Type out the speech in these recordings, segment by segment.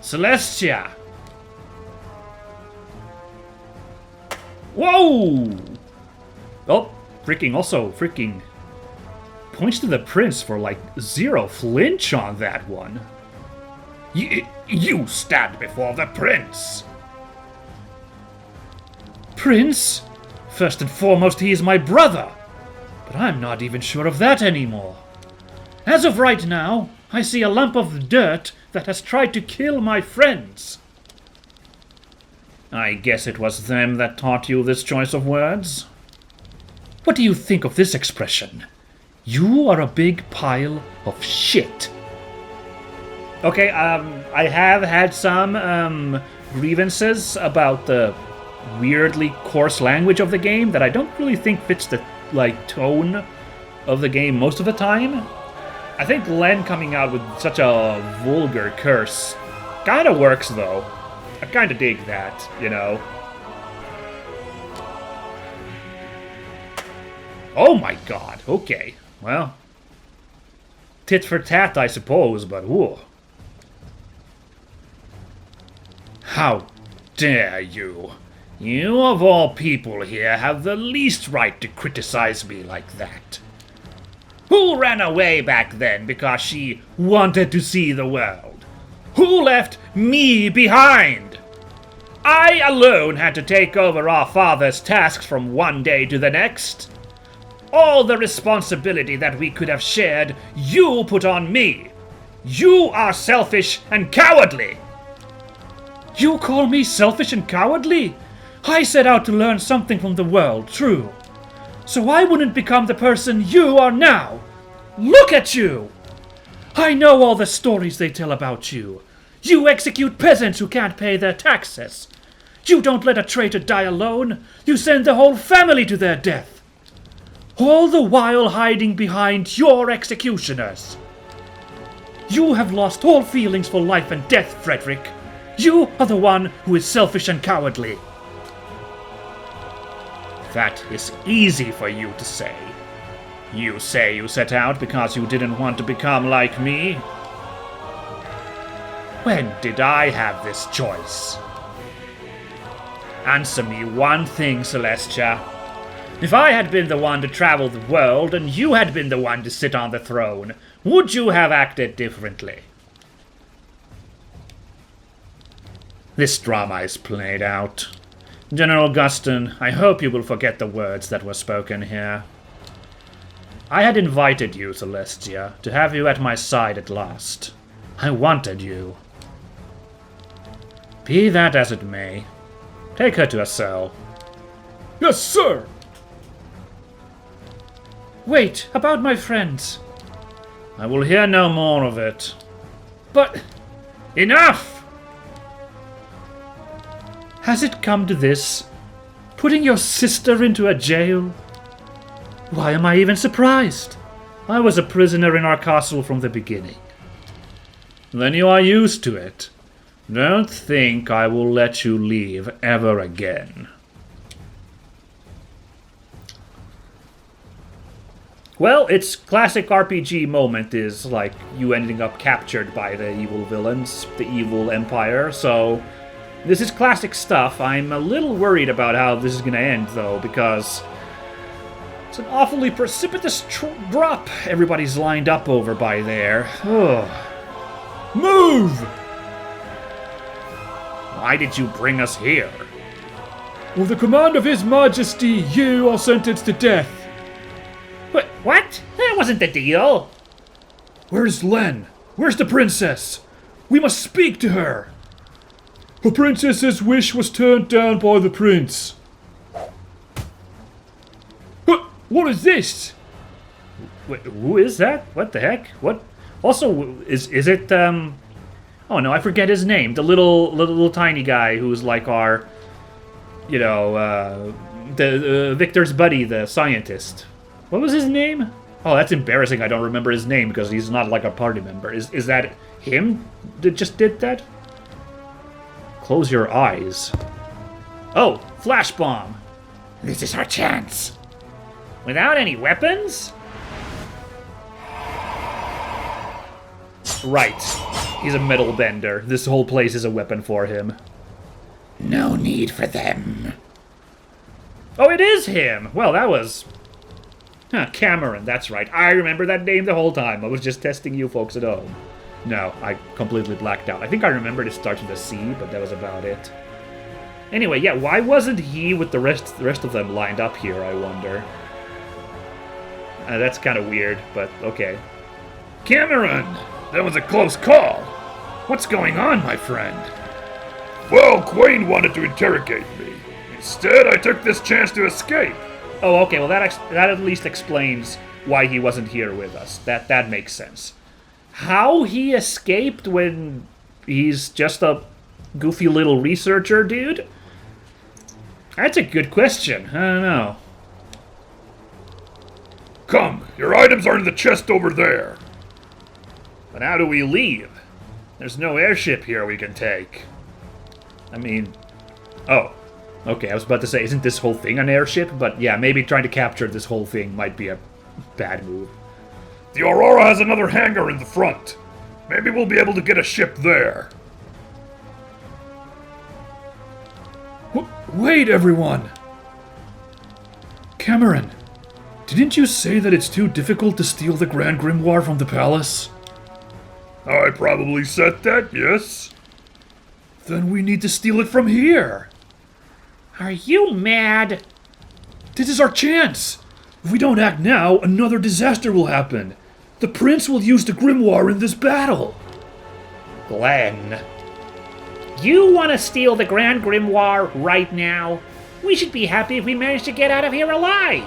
Celestia! Whoa! Oh, freaking points to the prince for like 0 flinch on that one. You stand before the prince! Prince? First and foremost, he is my brother! But I'm not even sure of that anymore. As of right now, I see a lump of dirt that has tried to kill my friends. I guess it was them that taught you this choice of words. What do you think of this expression? You are a big pile of shit. Okay, I have had some grievances about the weirdly coarse language of the game that I don't really think fits the tone of the game most of the time. I think Len coming out with such a vulgar curse kind of works, though. I kind of dig that, you know. Oh my god, okay. Well, tit for tat, I suppose, but whoa. How dare you? You of all people here have the least right to criticize me like that. Who ran away back then because she wanted to see the world? Who left me behind? I alone had to take over our father's tasks from one day to the next. All the responsibility that we could have shared, you put on me. You are selfish and cowardly. You call me selfish and cowardly? I set out to learn something from the world, true. So I wouldn't become the person you are now. Look at you! I know all the stories they tell about you. You execute peasants who can't pay their taxes. You don't let a traitor die alone. You send the whole family to their death. All the while hiding behind your executioners. You have lost all feelings for life and death, Frederick. You are the one who is selfish and cowardly. That is easy for you to say. You say you set out because you didn't want to become like me. When did I have this choice? Answer me one thing, Celestia. If I had been the one to travel the world and you had been the one to sit on the throne, would you have acted differently? This drama is played out. General Guston, I hope you will forget the words that were spoken here. I had invited you, Celestia, to have you at my side at last. I wanted you. Be that as it may, take her to a cell. Yes, sir! Wait, about my friends. I will hear no more of it. But... enough! Has it come to this? Putting your sister into a jail? Why am I even surprised? I was a prisoner in our castle from the beginning. Then you are used to it. Don't think I will let you leave ever again. Well, its classic RPG moment is like you ending up captured by the evil villains, the evil empire, so this is classic stuff. I'm a little worried about how this is going to end, though, because it's an awfully precipitous drop everybody's lined up over by there. Ugh. Move! Why did you bring us here? With the command of His Majesty, you are sentenced to death. What? That wasn't the deal. Where's Len? Where's the princess? We must speak to her. The princess's wish was turned down by the prince. What is this? Wait, who is that? What the heck? What? Also, is it oh no, I forget his name. The little tiny guy who's like our, you know, the Victor's buddy, the scientist. What was his name? Oh, that's embarrassing. I don't remember his name because he's not like a party member. Is that him that just did that? Close your eyes. Oh, flash bomb. This is our chance. Without any weapons? Right. He's a metal bender. This whole place is a weapon for him. No need for them. Oh, it is him! Well, that was... Cameron, that's right. I remember that name the whole time. I was just testing you folks at home. No, I completely blacked out. I think I remembered it starts with a C, but that was about it. Anyway, yeah, why wasn't he with the rest of them lined up here, I wonder? That's kind of weird, but okay. Cameron! That was a close call. What's going on, my friend? Well, Quain wanted to interrogate me. Instead, I took this chance to escape. Oh, okay, well that at least explains why he wasn't here with us. That makes sense. How he escaped when he's just a goofy little researcher dude? That's a good question. I don't know. Come, your items are in the chest over there. But how do we leave? There's no airship here we can take. I mean... Oh. Okay, I was about to say, isn't this whole thing an airship? But yeah, maybe trying to capture this whole thing might be a bad move. The Aurora has another hangar in the front. Maybe we'll be able to get a ship there. Wait, everyone! Cameron, didn't you say that it's too difficult to steal the Grand Grimoire from the palace? I probably said that, yes. Then we need to steal it from here. Are you mad? This is our chance. If we don't act now, another disaster will happen. The prince will use the grimoire in this battle. Glenn. You want to steal the Grand Grimoire right now? We should be happy if we manage to get out of here alive.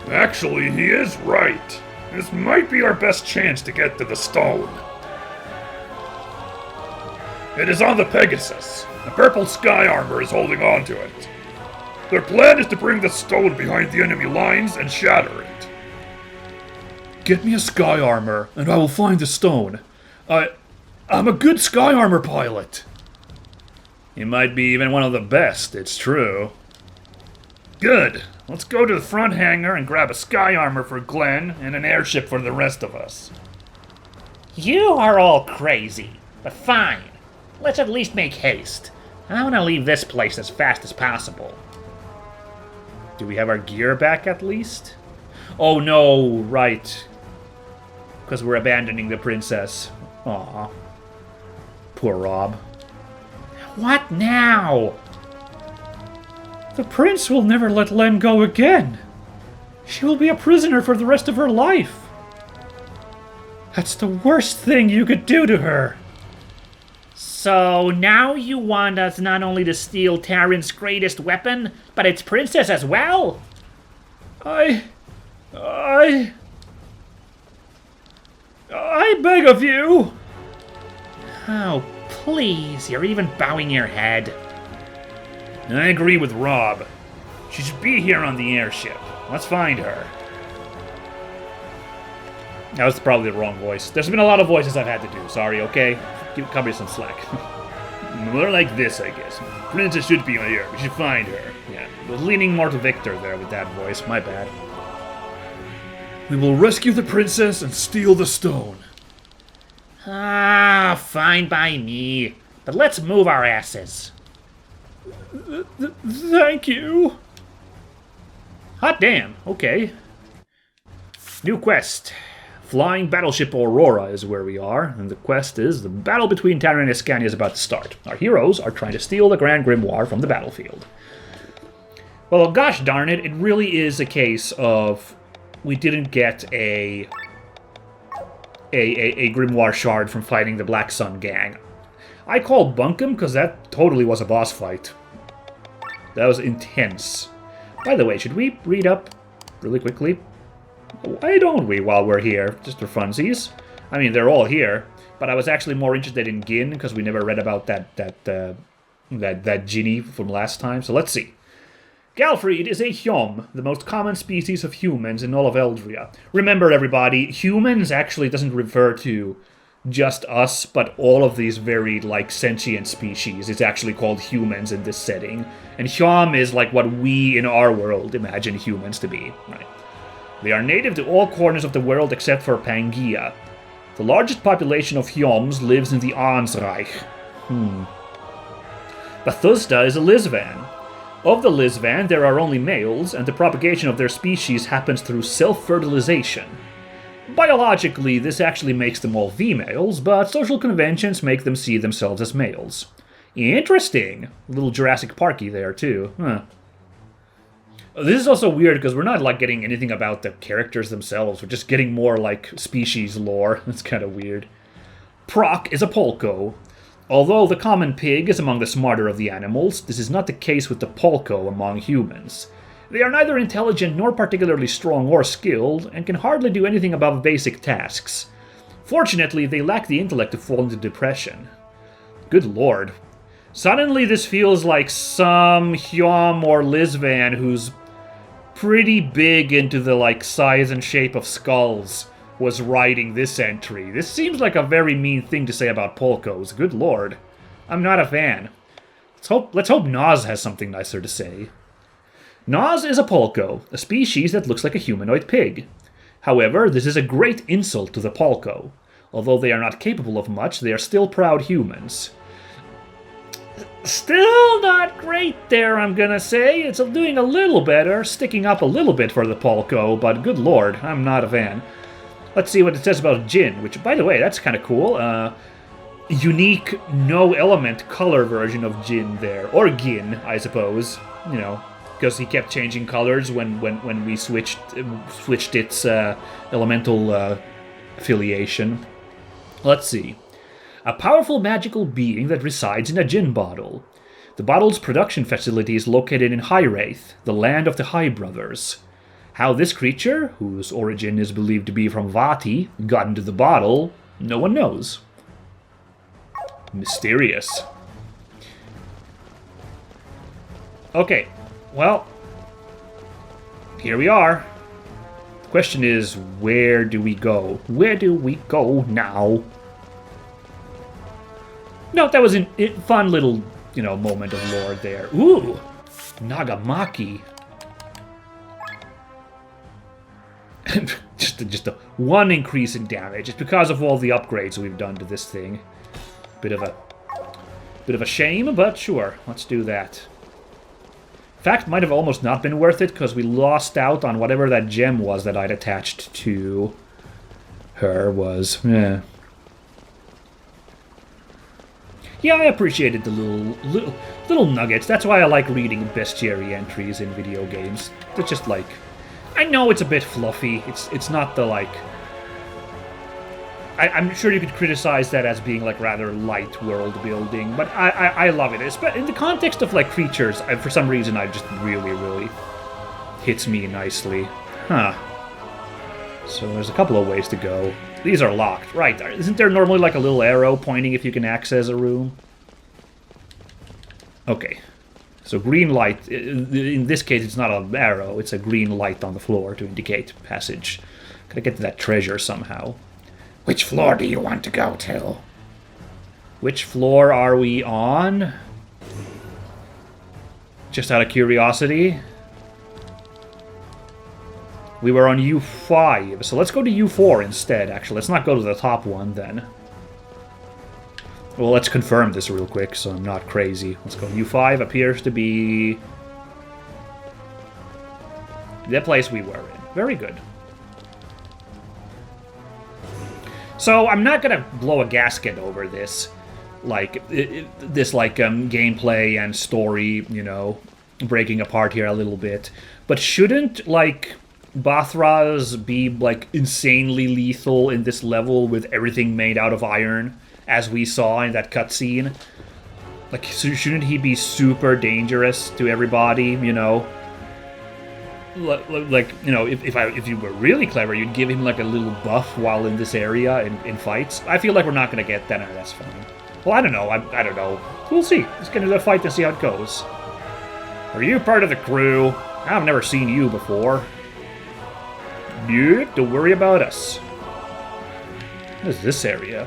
Actually, he is right. This might be our best chance to get to the stone. It is on the Pegasus. The purple sky armor is holding on to it. Their plan is to bring the stone behind the enemy lines and shatter it. Get me a sky armor, and I will find the stone. I'm a good sky armor pilot. You might be even one of the best, it's true. Good. Let's go to the front hangar and grab a sky armor for Glenn and an airship for the rest of us. You are all crazy, but fine. Let's at least make haste. I want to leave this place as fast as possible. Do we have our gear back at least? Oh no, right. Because we're abandoning the princess. Aw. Poor Rob. What now? The prince will never let Len go again. She will be a prisoner for the rest of her life. That's the worst thing you could do to her. So now you want us not only to steal Taryn's greatest weapon, but its princess as well? I beg of you. Oh, please, you're even bowing your head. I agree with Rob. She should be here on the airship. Let's find her. That was probably the wrong voice. There's been a lot of voices I've had to do. Sorry, okay? Cut me some slack. More like this, I guess. Princess should be here. We should find her. Yeah, I was leaning more to Victor there with that voice. My bad. We will rescue the princess and steal the stone. Ah, fine by me. But let's move our asses. Thank you. Hot damn, okay. New quest. Flying battleship Aurora is where we are, and the quest is the battle between Tarynian and Escania is about to start. Our heroes are trying to steal the Grand Grimoire from the battlefield. Well, gosh darn it, it really is a case of we didn't get a Grimoire shard from fighting the Black Sun gang. I called bunkum because that totally was a boss fight. That was intense. By the way, should we read up really quickly? Why don't we while we're here? Just for funsies. I mean, they're all here, but I was actually more interested in Gin because we never read about that genie from last time. So let's see. Galfried is a Hjom, the most common species of humans in all of Eldria. Remember, everybody, humans actually doesn't refer to just us, but all of these very, sentient species. It's actually called humans in this setting. And Hjom is like what we in our world imagine humans to be, right? They are native to all corners of the world except for Pangaea. The largest population of Hjoms lives in the Ansreich. Bethesda is a Lizvan. Of the Lizvan, there are only males, and the propagation of their species happens through self-fertilization. Biologically, this actually makes them all females, but social conventions make them see themselves as males. Interesting. A little Jurassic Parky there, too. Huh. This is also weird because we're not like getting anything about the characters themselves. We're just getting more like species lore. That's kind of weird. Proc is a polko. Although the common pig is among the smarter of the animals, this is not the case with the polko among humans. They are neither intelligent nor particularly strong or skilled, and can hardly do anything above basic tasks. Fortunately, they lack the intellect to fall into depression. Good lord. Suddenly this feels like some Hjom or Lizvan who's pretty big into the like size and shape of skulls was writing this entry. This seems like a very mean thing to say about polkos. Good lord. I'm not a fan. Let's hope Naz has something nicer to say. Naz is a polko, a species that looks like a humanoid pig. However, this is a great insult to the polko. Although they are not capable of much, they are still proud humans. Still not great there, I'm gonna say. It's doing a little better, sticking up a little bit for the polko, but good lord, I'm not a fan. Let's see what it says about Jin, which, by the way, that's kind of cool. Unique, no-element color version of Jin there. Or Gin, I suppose. You know, because he kept changing colors when we switched its elemental affiliation. Let's see. A powerful magical being that resides in a Jin bottle. The bottle's production facility is located in High-Wraith, the land of the High Brothers. How this creature, whose origin is believed to be from Vati, got into the bottle, no one knows. Mysterious. Okay, well, here we are. The question is, where do we go? Where do we go now? No, that was a fun little, moment of lore there. Ooh, Nagamaki. just a one increase in damage. It's because of all the upgrades we've done to this thing. Bit of a shame, but sure, let's do that. In fact, might have almost not been worth it because we lost out on whatever that gem was that I'd attached to her was. Yeah, I appreciated the little nuggets. That's why I like reading bestiary entries in video games. They're just like, I know it's a bit fluffy. It's not the like. I'm sure you could criticize that as being like rather light world building, but I love it. In the context of like creatures, for some reason, I just really hits me nicely. Huh. So there's a couple of ways to go. These are locked, right? Isn't there normally like a little arrow pointing if you can access a room? Okay. So green light, in this case it's not an arrow, it's a green light on the floor to indicate passage. Gotta get to that treasure somehow. Which floor do you want to go to? Which floor are we on? Just out of curiosity. We were on U5, so let's go to U4 instead, actually. Let's not go to the top one, then. Well, let's confirm this real quick, so I'm not crazy. Let's go. U5 appears to be the place we were in. Very good. So, I'm not gonna blow a gasket over this. Gameplay and story, breaking apart here a little bit. But shouldn't, Bathras be, insanely lethal in this level with everything made out of iron, as we saw in that cutscene? Shouldn't he be super dangerous to everybody, If you were really clever, you'd give him, a little buff while in this area in fights. I feel like we're not going to get that, and that's fine. Well, I don't know. I don't know. We'll see. Let's get into the fight and see how it goes. Are you part of the crew? I've never seen you before. Nope, don't worry about us. What is this area?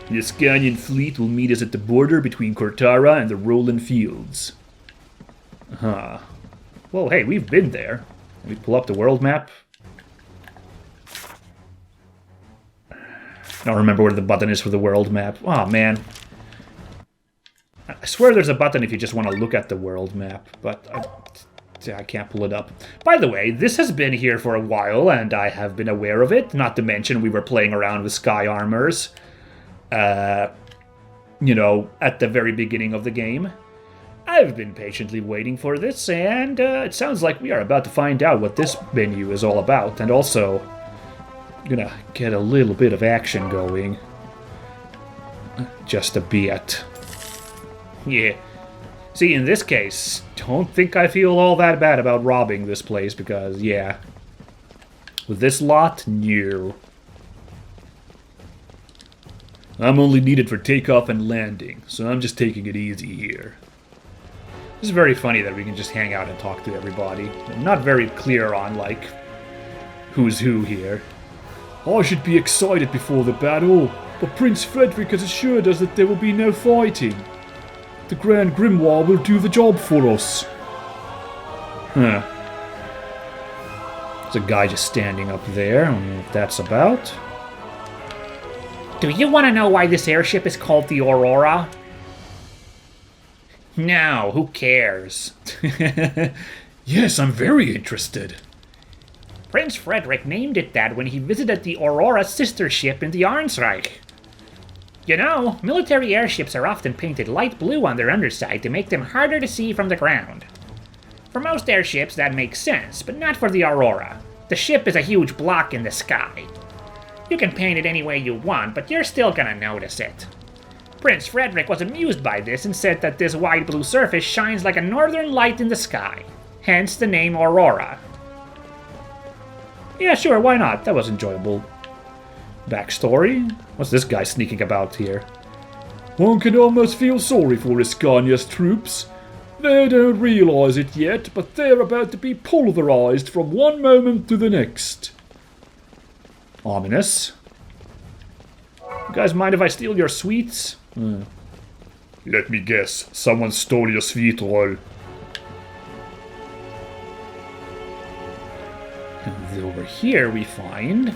The Escalation fleet will meet us at the border between Cortara and the Roland Fields. Huh. Well, hey, we've been there. Let me pull up the world map. I don't remember where the button is for the world map. Oh, man. I swear there's a button if you just want to look at the world map, but I can't pull it up. By the way, this has been here for a while, and I have been aware of it. Not to mention we were playing around with sky armors, you know, at the very beginning of the game. I've been patiently waiting for this, and it sounds like we are about to find out what this menu is all about, and also gonna get a little bit of action going. Just a bit. Yeah. See, in this case, don't think I feel all that bad about robbing this place, because, yeah. With this lot, no. I'm only needed for takeoff and landing, so I'm just taking it easy here. It's very funny that we can just hang out and talk to everybody. I'm not very clear on, like, who's who here. I should be excited before the battle, but Prince Frederick has assured us that there will be no fighting. The Grand Grimoire will do the job for us. Huh. There's a guy just standing up there. I don't know what that's about. Do you want to know why this airship is called the Aurora? No, who cares? Yes, I'm very interested. Prince Frederick named it that when he visited the Aurora's sister ship in the Arnsreich. You know, military airships are often painted light blue on their underside to make them harder to see from the ground. For most airships, that makes sense, but not for the Aurora. The ship is a huge block in the sky. You can paint it any way you want, but you're still gonna notice it. Prince Frederick was amused by this and said that this wide blue surface shines like a northern light in the sky, hence the name Aurora. Yeah, sure, why not? That was enjoyable. Backstory? What's this guy sneaking about here? One can almost feel sorry for Iskania's troops. They don't realize it yet, but they're about to be pulverized from one moment to the next. Ominous. You guys mind if I steal your sweets? Let me guess, someone stole your sweet roll. And over here we find...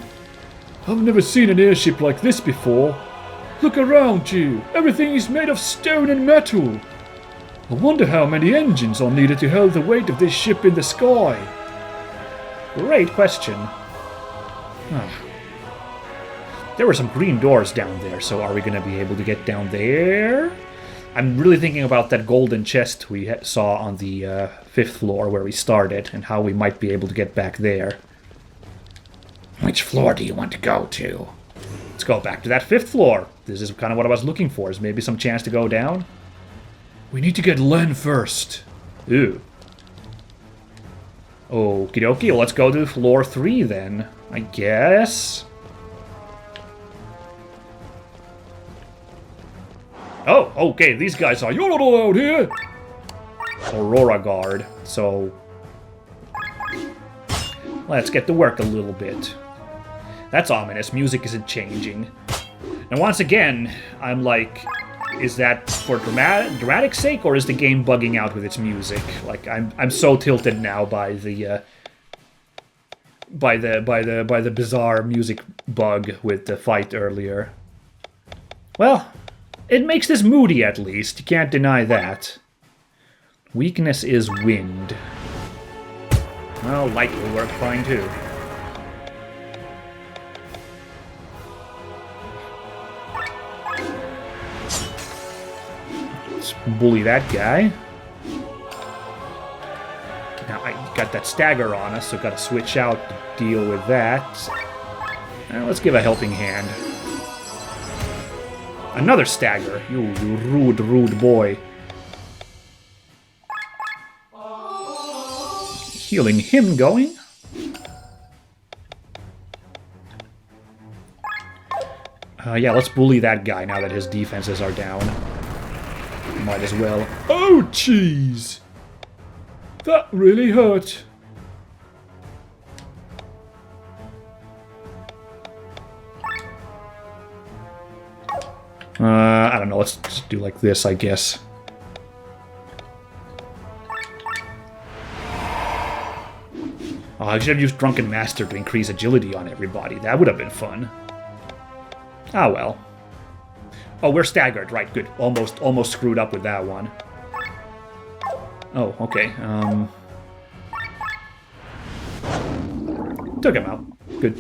I've never seen an airship like this before. Look around you. Everything is made of stone and metal. I wonder how many engines are needed to hold the weight of this ship in the sky. Great question. There were some green doors down there, so are we going to be able to get down there? I'm really thinking about that golden chest we saw on the 5th floor where we started, and how we might be able to get back there. Which floor do you want to go to? Let's go back to that 5th floor. This is kind of what I was looking for, is maybe some chance to go down. We need to get Len first. Ooh. Okie dokie, well, let's go to floor 3 then, I guess. Oh, okay, these guys are... You're not allowed here! Aurora Guard, so... Let's get to work a little bit. That's ominous, music isn't changing. And once again, I'm like... Is that for dramatic sake, or is the game bugging out with its music? Like, I'm so tilted now by the... by the bizarre music bug with the fight earlier. Well... It makes this moody, at least. You can't deny that. Weakness is wind. Well, light will work fine, too. Let's bully that guy. Now, I got that stagger on us, so gotta switch out to deal with that. Let's give a helping hand. Another stagger. You rude, rude boy. Healing him going. Yeah, let's bully that guy now that his defenses are down. Might as well. Oh, jeez! That really hurt. I don't know, let's just do like this, I guess. Oh, I should have used Drunken Master to increase agility on everybody. That would have been fun. Ah, well. Oh, we're staggered. Right, good. Almost screwed up with that one. Oh, okay. Took him out. Good.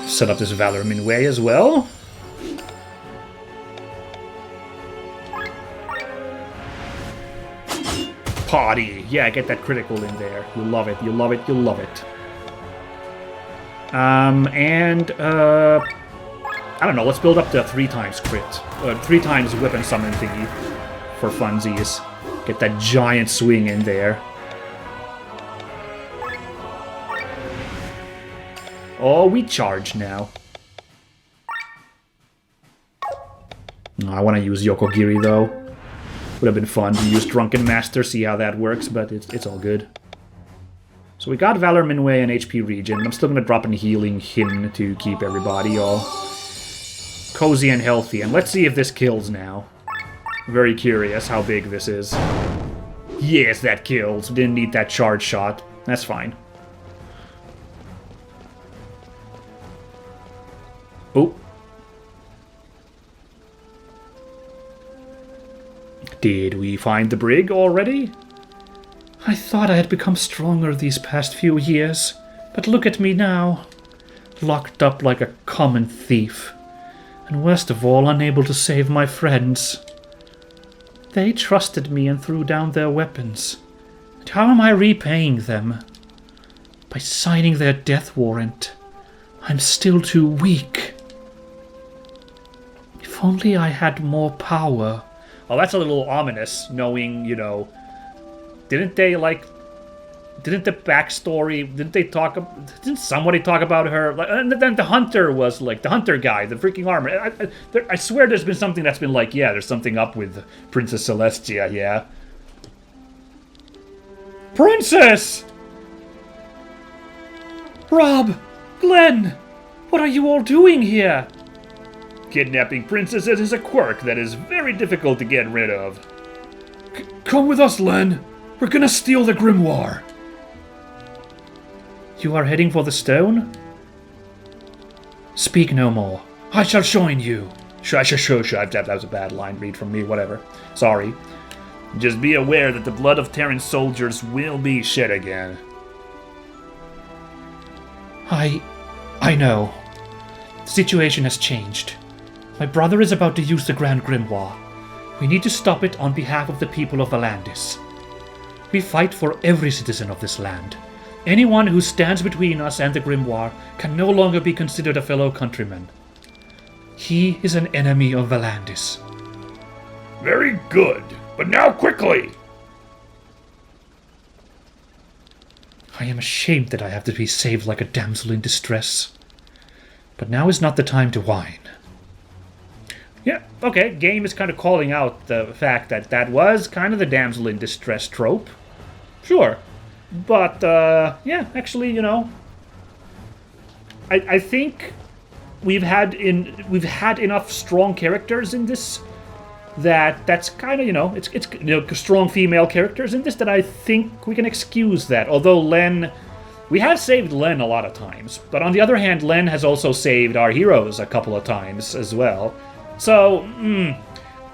Set up this Valor Minway as well. Party. Yeah, get that critical in there. You love it, you love it, you love it. I don't know, let's build up the 3 times crit. 3 times weapon summon thingy for funsies. Get that giant swing in there. Oh, we charge now. I want to use Yokogiri though. Would have been fun to use Drunken Master, see how that works, but it's all good. So we got Valor Minway and HP regen. I'm still going to drop in Healing Hin to keep everybody all cozy and healthy. And let's see if this kills now. Very curious how big this is. Yes, that kills. Didn't need that charge shot. That's fine. Oh. Did we find the brig already? I thought I had become stronger these past few years, but look at me now. Locked up like a common thief. And worst of all, unable to save my friends. They trusted me and threw down their weapons. And how am I repaying them? By signing their death warrant. I'm still too weak. If only I had more power. Oh, that's a little ominous, knowing, you know... Didn't the backstory... Didn't somebody talk about her? And then the hunter was, like, the hunter guy, the freaking armor. I swear there's been something that's been like, yeah, there's something up with Princess Celestia, yeah. Princess! Rob! Glenn! What are you all doing here? Kidnapping princesses is a quirk that is very difficult to get rid of. Come with us, Len. We're gonna steal the grimoire. You are heading for the stone? Speak no more. I shall join you. That was a bad line read from me, whatever. Sorry. Just be aware that the blood of Terran soldiers will be shed again. I know. The situation has changed. My brother is about to use the Grand Grimoire. We need to stop it on behalf of the people of Valandis. We fight for every citizen of this land. Anyone who stands between us and the Grimoire can no longer be considered a fellow countryman. He is an enemy of Valandis. Very good, but now quickly! I am ashamed that I have to be saved like a damsel in distress. But now is not the time to whine. Yeah, okay, game is kind of calling out the fact that that was kind of the damsel in distress trope. Sure. But, yeah, actually, you know, I think we've had enough strong characters in this that's kind of, you know, it's you know, strong female characters in this that I think we can excuse that. Although Len, we have saved Len a lot of times, but on the other hand, Len has also saved our heroes a couple of times as well. So,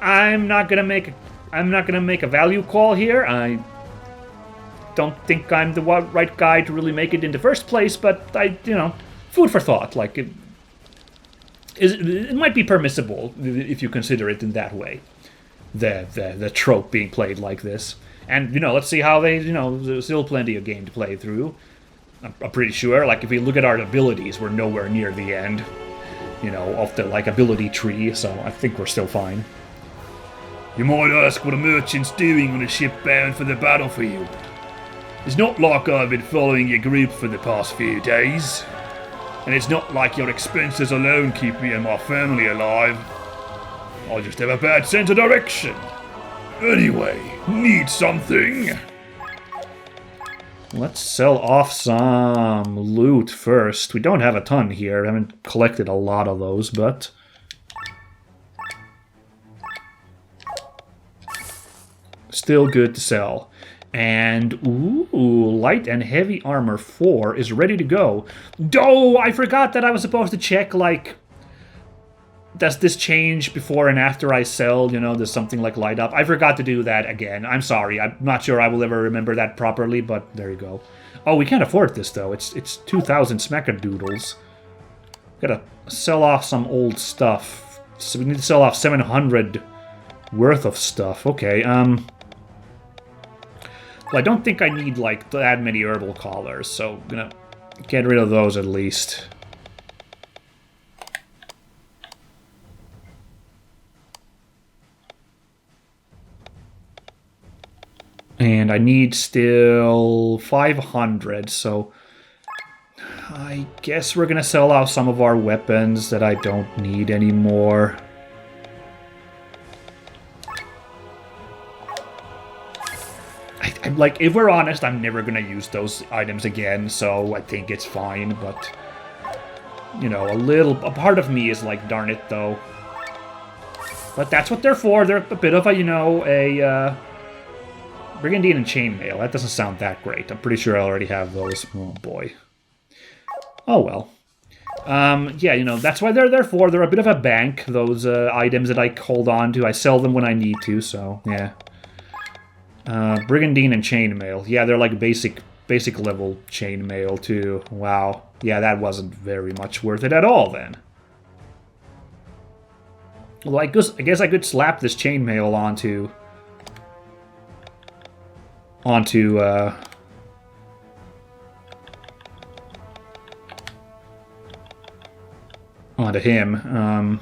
I'm not gonna make a value call here. I don't think I'm the right guy to really make it in the first place, but you know, food for thought. Like, it might be permissible if you consider it in that way. The trope being played like this, and you know, let's see how they, you know, there's still plenty of game to play through. I'm pretty sure. Like, if we look at our abilities, we're nowhere near the end, you know, of the like ability tree. So I think we're still fine. You might ask what a merchant's doing on a ship bound for the battlefield. It's not like I've been following your group for the past few days. And it's not like your expenses alone keep me and my family alive. I just have a bad sense of direction. Anyway, need something? Let's sell off some loot first. We don't have a ton here. I haven't collected a lot of those, but... still good to sell. And, ooh, light and heavy armor 4 is ready to go. Oh, I forgot that I was supposed to check, like, does this change before and after I sell? You know, does something like light up? I forgot to do that again. I'm sorry. I'm not sure I will ever remember that properly, but there you go. Oh, we can't afford this, though. It's 2,000 smackadoodles. Gotta sell off some old stuff. So we need to sell off 700 worth of stuff. Okay, well, I don't think I need, like, that many herbal collars, so I'm gonna get rid of those at least. And I need still 500, so I guess we're gonna sell off some of our weapons that I don't need anymore. Like, if we're honest, I'm never gonna use those items again, so I think it's fine, but, you know, a part of me is like, darn it, though. But that's what they're for. They're a bit of a, you know, a, Brigandine and Chainmail. That doesn't sound that great. I'm pretty sure I already have those. Oh, boy. Oh, well. Yeah, you know, that's why they're there for. They're a bit of a bank, those items that I hold on to. I sell them when I need to, so, yeah. Brigandine and Chainmail. Yeah, they're like basic level Chainmail, too. Wow. Yeah, that wasn't very much worth it at all, then. Well, I guess I could slap this Chainmail onto him.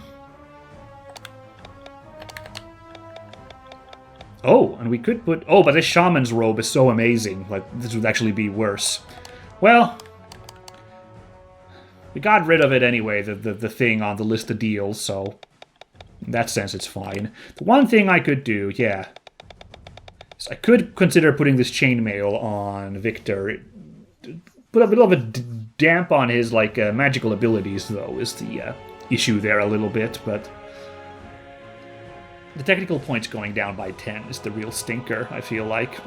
Oh, and we could put... Oh, but this shaman's robe is so amazing. Like, this would actually be worse. Well, we got rid of it anyway, the thing on the list of deals, so in that sense it's fine. The one thing I could do, yeah, is I could consider putting this chainmail on Victor. Put a little of a damp on his, like, magical abilities, though, is the issue there a little bit, but... The technical points going down by 10 is the real stinker, I feel like.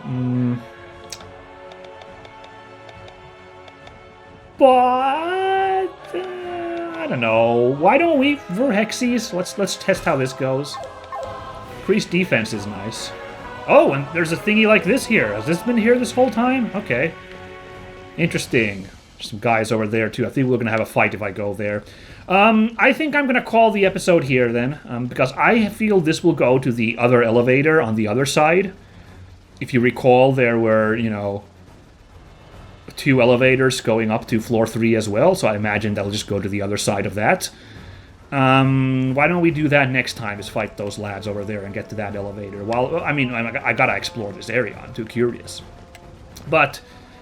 But... I don't know. Why don't we... Verhexies? Let's test how this goes. Increased defense is nice. Oh, and there's a thingy like this here. Has this been here this whole time? Okay. Interesting. There's some guys over there, too. I think we're going to have a fight if I go there. I think I'm going to call the episode here, then, because I feel this will go to the other elevator on the other side. If you recall, there were, you know, 2 elevators going up to floor 3 as well, so I imagine that'll just go to the other side of that. Why don't we do that next time, is fight those lads over there and get to that elevator? Well, I mean, I gotta explore this area, I'm too curious. But...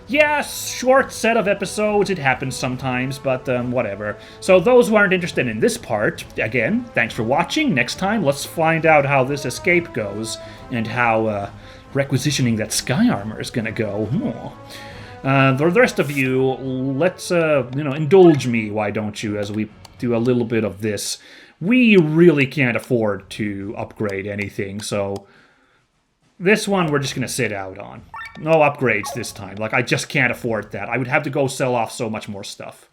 yeah, short set of episodes, it happens sometimes, but whatever. So those who aren't interested in this part, again, thanks for watching. Next time, let's find out how this escape goes, and how requisitioning that sky armor is gonna go. The rest of you, let's, you know, indulge me, why don't you, as we do a little bit of this. We really can't afford to upgrade anything, so... this one we're just going to sit out on. No upgrades this time. Like, I just can't afford that. I would have to go sell off so much more stuff.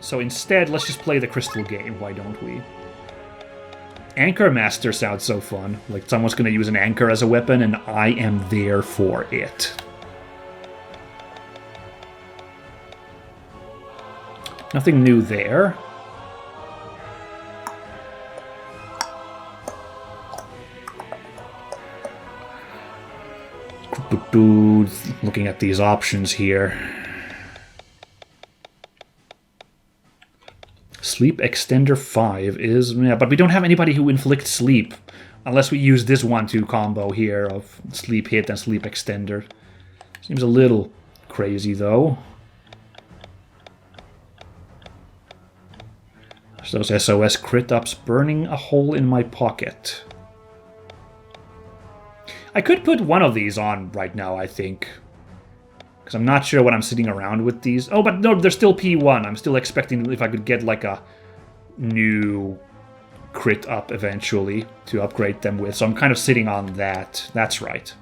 So instead, let's just play the crystal game, why don't we? Anchor Master sounds so fun. Like, someone's going to use an anchor as a weapon, and I am there for it. Nothing new there. Looking at these options here. Sleep Extender 5 is... yeah, but we don't have anybody who inflicts sleep. Unless we use this 1-2 combo here of Sleep Hit and Sleep Extender. Seems a little crazy, though. There's those SOS crit ups burning a hole in my pocket. I could put one of these on right now, I think. Because I'm not sure what I'm sitting around with these. Oh, but no, they're still P1. I'm still expecting if I could get, like, a new crit up eventually to upgrade them with. So I'm kind of sitting on that. That's right.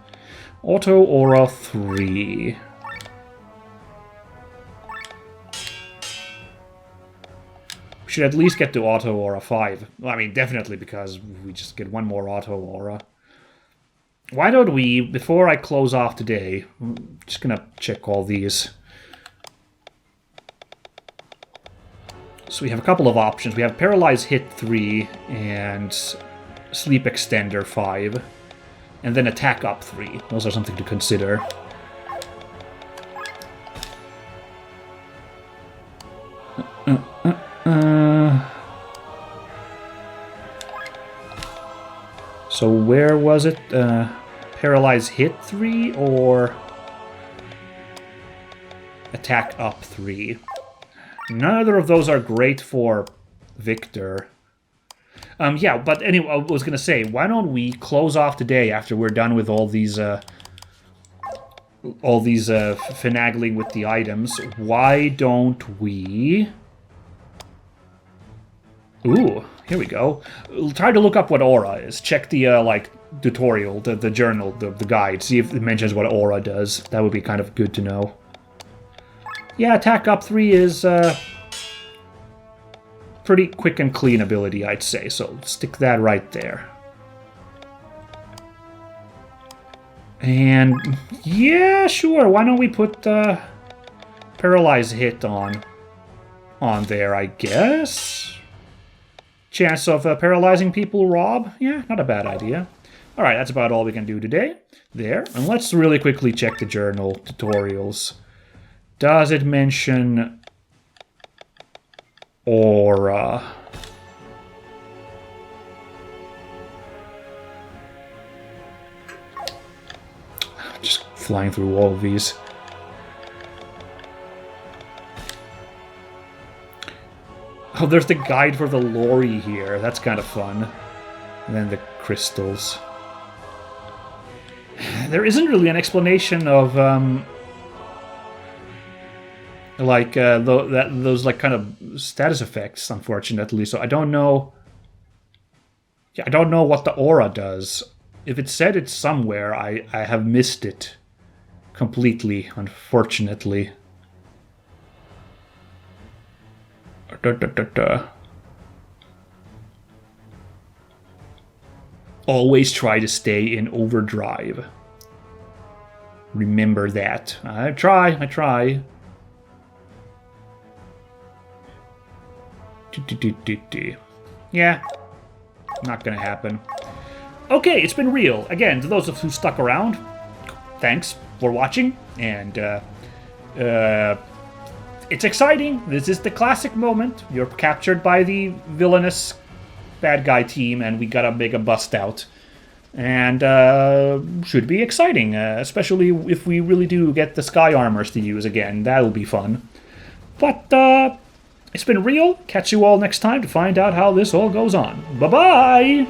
Auto Aura 3. We should at least get to Auto Aura 5. Well, I mean, definitely, because we just get one more Auto Aura. Why don't we, before I close off today, I'm just gonna check all these. So we have a couple of options. We have Paralyze Hit 3 and Sleep Extender 5. And then Attack Up 3. Those are something to consider. So where was it? Paralyze Hit 3 or Attack Up 3? Neither of those are great for Victor. Yeah, but anyway, I was going to say, why don't we close off today after we're done with all these finagling with the items? Why don't we... Ooh, here we go. We'll try to look up what Aura is. Check the, like, tutorial, the journal, the guide. See if it mentions what Aura does. That would be kind of good to know. Yeah, Attack Up 3 is, pretty quick and clean ability, I'd say. So, stick that right there. And, yeah, sure. Why don't we put, Paralyze Hit on there, I guess? Chance of paralyzing people, Rob? Yeah, not a bad idea. Alright, that's about all we can do today. There. And let's really quickly check the journal tutorials. Does it mention Aura? Just flying through all of these. Oh, there's the guide for the lorry here. That's kind of fun. And then the crystals. There isn't really an explanation of, those, like, kind of status effects, unfortunately. So I don't know... Yeah, I don't know what the aura does. If it said it somewhere, I have missed it completely, unfortunately. Always try to stay in overdrive. Remember that. I try. Yeah, not gonna happen. Okay, it's been real. Again, to those of who stuck around, thanks for watching, and it's exciting. This is the classic moment. You're captured by the villainous bad guy team, and we gotta make a bust out. And should be exciting, especially if we really do get the sky armors to use again. That'll be fun. But it's been real. Catch you all next time to find out how this all goes on. Bye-bye!